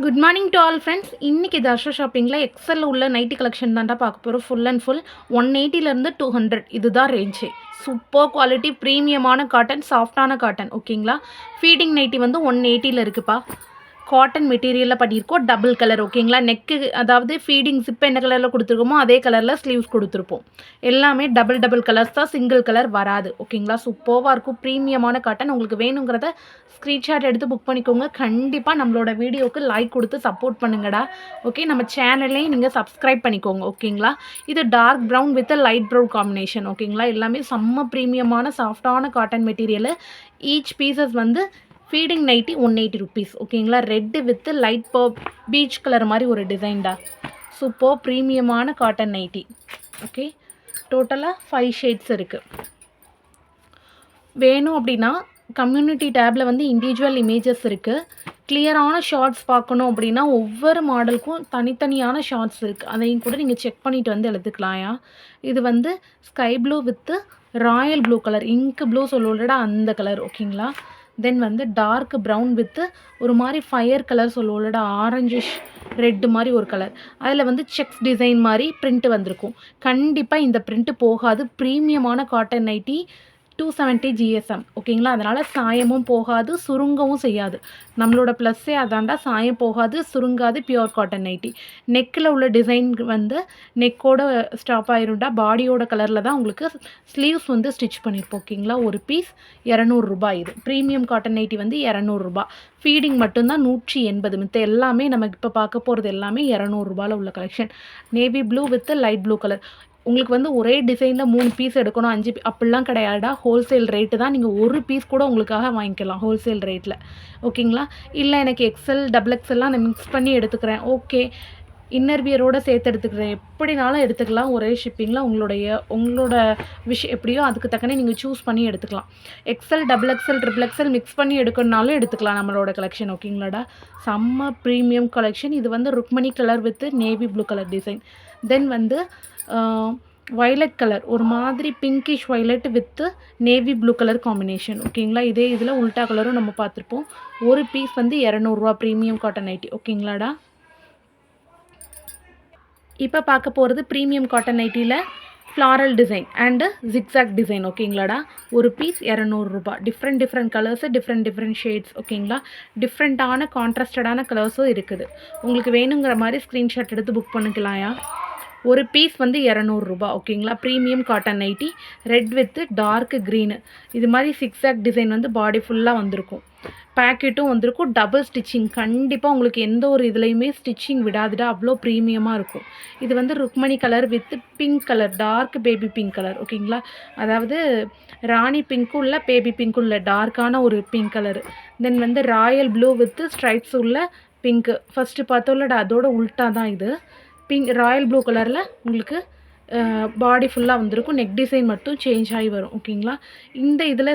Good morning to all friends. இன்றைக்கி தர்ஷா ஷாப்பிங்கில் எக்ஸலில் உள்ள nightie collection தான்டா பார்க்க போகிறோம். ஃபுல் அண்ட் ஃபுல் 180லேருந்து 200 இதுதான் ரேஞ்சு. சூப்பர் குவாலிட்டி ப்ரீமியமான காட்டன், சாஃப்டான காட்டன். ஓகேங்களா? ஃபீடிங் நைட்டி வந்து 180ல் இருக்குப்பா. காட்டன் மெட்டீரியலில் பண்ணியிருக்கோம். Double colour. ஓகேங்களா? நெக்கு அதாவது ஃபீடிங் ஜிப் என்ன கலரில் கொடுத்துருக்கோமோ அதே கலரில் ஸ்லீவ்ஸ் கொடுத்துருப்போம். எல்லாமே டபுள் கலர்ஸ் தான், சிங்கிள் கலர் வராது. ஓகேங்களா? சூப்பராக இருக்கும். ப்ரீமியமான காட்டன். உங்களுக்கு வேணுங்கிறத ஸ்க்ரீன்ஷாட் எடுத்து புக் பண்ணிக்கோங்க. கண்டிப்பாக நம்மளோட வீடியோவுக்கு லைக் கொடுத்து சப்போர்ட் பண்ணுங்கடா. ஓகே, நம்ம சேனல்லையும் நீங்கள் சப்ஸ்கிரைப் பண்ணிக்கோங்க. ஓகேங்களா? இது dark brown with light brown combination. ஓகேங்களா? எல்லாமே செம்ம ப்ரீமியமான சாஃப்டான காட்டன் மெட்டீரியலு. ஈச் பீசஸ் வந்து ஃபீடிங் நைட்டி 180 ருபீஸ். ஓகேங்களா? Red with light peach colour மாதிரி ஒரு டிசைன்டா. சூப்பர் ப்ரீமியமான காட்டன் நைட்டி. ஓகே, டோட்டலாக 5 ஷேட்ஸ் இருக்குது. வேணும் அப்படின்னா கம்யூனிட்டி டேப்பில் வந்து இண்டிவிஜுவல் இமேஜஸ் இருக்குது. கிளியரான ஷார்ட்ஸ் பார்க்கணும் அப்படின்னா ஒவ்வொரு மாடலுக்கும் தனித்தனியான ஷார்ட்ஸ் இருக்குது. அதையும் கூட நீங்கள் செக் பண்ணிவிட்டு வந்து எடுத்துக்கலாம்யா. இது வந்து sky blue with royal blue colour, ink blue சொல்லுவோம்லடா அந்த கலர். ஓகேங்களா? தென் வந்து டார்க் ப்ரௌன் வித்து ஒரு மாதிரி ஃபயர் கலர் சொல்லுவோம்லடா, ஆரஞ்சிஷ் ரெட்டு மாதிரி ஒரு கலர். அதில் வந்து செக்ஸ் டிசைன் மாதிரி பிரிண்ட் வந்திருக்கும். கண்டிப்பாக இந்த பிரிண்ட்டு போகாது. ப்ரீமியமான காட்டன் நைட்டி, 270 GSM. ஓகேங்களா? அதனால் சாயமும் போகாது, சுருங்கவும் செய்யாது. நம்மளோட ப்ளஸ்ஸே அதாண்டா, சாயம் போகாது, சுருங்காது, பியூர் காட்டன் நைட்டி. நெக்கில் உள்ள டிசைன் வந்து நெக்கோட ஸ்டாப் ஆயிரும்டா. பாடியோட கலரில் தான் உங்களுக்கு ஸ்லீவ்ஸ் வந்து ஸ்டிச் பண்ணியிருப்போம். ஓகேங்களா? ஒரு பீஸ் 200 ரூபாய். இது ப்ரீமியம் காட்டன் நைட்டி வந்து 200 ரூபாய். ஃபீடிங் மட்டும்தான் 180. மித்த எல்லாமே நமக்கு இப்போ பார்க்க போகிறது எல்லாமே 200 ரூபாயில் உள்ள collection. Navy blue with light blue colour. உங்களுக்கு வந்து ஒரே டிசைனில் 3 பீஸ் எடுக்கணும், 5 அப்படிலாம் கிடையாதுடா. ஹோல்சேல் ரேட்டு தான். நீங்கள் ஒரு பீஸ் கூட உங்களுக்காக வாங்கிக்கலாம் ஹோல்சேல் ரேட்டில். ஓகேங்களா? இல்லை எனக்கு எக்ஸல் டபுள் எக்ஸல்லாம் நான் மிக்ஸ் பண்ணி எடுத்துக்கிறேன், ஓகே, இன்னர் வியரோடு சேர்த்து எடுத்துக்கிறேன், எப்படினாலும் எடுத்துக்கலாம். ஒரே ஷிப்பிங்கில் உங்களோட விஷயம் எப்படியோ அதுக்கு தக்கனே நீங்கள் சூஸ் பண்ணி எடுத்துக்கலாம். XL double XL triple XL mix பண்ணி எடுக்கணுனாலும் எடுத்துக்கலாம் நம்மளோட கலெக்ஷன். ஓகேங்களாடா? செம்ம ப்ரீமியம் கலெக்ஷன். இது வந்து Rukmani colour with navy blue colour design. Then வந்து வயலட் கலர், ஒரு மாதிரி pinkish violet with navy blue colour combination. ஓகேங்களா? இதே இதில் உல்ட்டா கலரும் நம்ம பார்த்துருப்போம். ஒரு பீஸ் வந்து 200 ரூபா ப்ரீமியம் காட்டன் நைட்டி. ஓகேங்களாடா? இப்போ பார்க்க போகிறது ப்ரீமியம் காட்டன் நைட்டியில் floral design and zigzag design. ஓகேங்களாடா? ஒரு பீஸ் 200 ரூபா. Different colours, different shades. ஓகேங்களா? டிஃப்ரெண்ட்டான கான்ட்ராஸ்டடான கலர்ஸும் இருக்குது. உங்களுக்கு வேணுங்கிற மாதிரி ஸ்க்ரீன்ஷாட் எடுத்து புக் பண்ணிக்கலாம்யா. ஒரு பீஸ் வந்து 200 ரூபா. ஓகேங்களா? Premium cotton nightie, red with dark green. இது மாதிரி சிக்ஸாக் டிசைன் வந்து பாடி ஃபுல்லாக வந்திருக்கும். பேக்கெட்டும் வந்திருக்கும். Double stitching. கண்டிப்பாக உங்களுக்கு எந்த ஒரு இதுலேயுமே ஸ்டிச்சிங் விடாதுடா, அவ்வளோ ப்ரீமியமாக இருக்கும். இது வந்து Rukmani colour with pink colour, dark baby pink colour. ஓகேங்களா? அதாவது ராணி பிங்க்கும் இல்லை, பேபி பிங்க்கும் இல்லை, டார்க்கான ஒரு பிங்க் கலரு. தென் வந்து ராயல் ப்ளூ வித் ஸ்ட்ரைப்ஸ் உள்ள பிங்க்கு. ஃபஸ்ட்டு பார்த்தோம்லடா, அதோட உல்ட்டா தான் இது. பிங்க் ராயல் ப்ளூ கலரில் உங்களுக்கு பாடி ஃபுல்லாக வந்திருக்கும். நெக் டிசைன் மட்டும் சேஞ்ச் ஆகி வரும். ஓகேங்களா? இந்த இதில்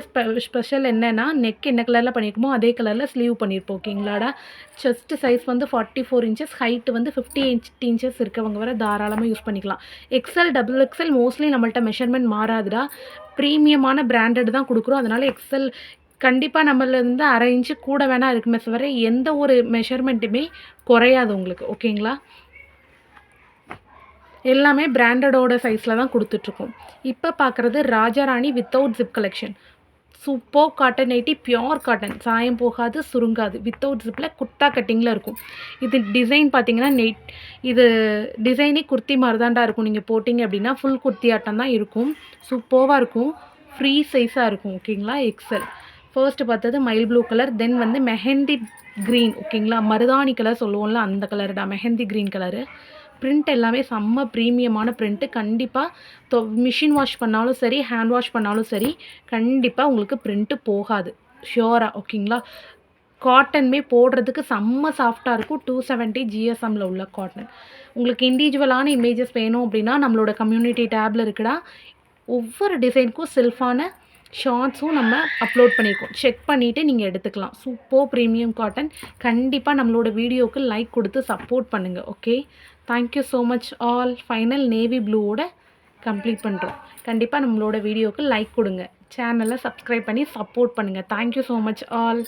ஸ்பெஷல் என்னென்னா, நெக் என்ன கலரில் பண்ணியிருக்கோமோ அதே கலரில் ஸ்லீவ் பண்ணியிருப்போம். ஓகேங்களாடா? செஸ்ட் சைஸ் வந்து 44 இன்ச்சஸ், ஹைட்டு வந்து 58 இன்ச்சஸ் இருக்கவங்க வர தாராளமாக யூஸ் பண்ணிக்கலாம். எக்ஸல் டபுள் எக்ஸல் மோஸ்ட்லி நம்மள்ட்ட மெஷர்மெண்ட் மாறாதுடா. ப்ரீமியமான பிராண்டட் தான் கொடுக்குறோம். அதனால் எக்ஸல் கண்டிப்பாக நம்மளேருந்து 1/2 இன்ச்சு கூட வேணால் இருக்குமே தவிர எந்த ஒரு மெஷர்மெண்ட்டுமே குறையாது உங்களுக்கு. ஓகேங்களா? எல்லாமே பிராண்டடோட சைஸில் தான் கொடுத்துட்ருக்கோம். இப்போ பார்க்குறது Rajarani without zip collection. Super cotton nighty, pure cotton, சாயம் போகாது, சுருங்காது, வித்தவுட் ஜிப்பில் குர்த்தா கட்டிங்கில் இருக்கும். இது டிசைன் பார்த்தீங்கன்னா இது டிசைனே குர்த்தி மாதிரி தான்டா இருக்கும். நீங்கள் போட்டிங்க அப்படின்னா ஃபுல் குர்த்தி ஆட்டம் தான் இருக்கும். சூப்பராக இருக்கும். ஃப்ரீ சைஸாக இருக்கும். ஓகேங்களா? எக்ஸல். ஃபர்ஸ்ட்டு பார்த்தது மயில் ப்ளூ கலர், தென் வந்து மெஹந்தி க்ரீன். ஓகேங்களா? மருதாணி கலர் சொல்லுவோம்ல அந்த கலருடா, மெஹந்தி க்ரீன் கலரு. பிரிண்ட் எல்லாமே செம்ம ப்ரீமியமான பிரிண்ட்டு. கண்டிப்பாக மிஷின் வாஷ் பண்ணாலும் சரி, ஹேண்ட் வாஷ் பண்ணாலும் சரி, கண்டிப்பாக உங்களுக்கு பிரிண்ட்டு போகாது, ஷியோராக. ஓகேங்களா? காட்டனுமே போடுறதுக்கு செம்ம சாஃப்டாக இருக்கும். 270 GSMல உள்ள காட்டன். உங்களுக்கு இண்டிவிஜுவலான இமேஜஸ் வேணும் அப்படின்னா நம்மளோட கம்யூனிட்டி டேப்பில் இருக்குடா. ஒவ்வொரு டிசைனுக்கும் செல்ஃபான ஷார்ட்ஸும் நம்ம அப்லோட் பண்ணியிருக்கோம். செக் பண்ணிவிட்டு நீங்கள் எடுத்துக்கலாம். Super premium cotton. கண்டிப்பாக நம்மளோட வீடியோவுக்கு லைக் கொடுத்து சப்போர்ட் பண்ணுங்கள். Okay, thank you so much all. Final navy ப்ளூவோட கம்ப்ளீட் பண்ணுறோம். கண்டிப்பாக நம்மளோட வீடியோவுக்கு லைக் கொடுங்க, சேனலை சப்ஸ்கிரைப் பண்ணி சப்போர்ட் பண்ணுங்கள். Thank you so much all.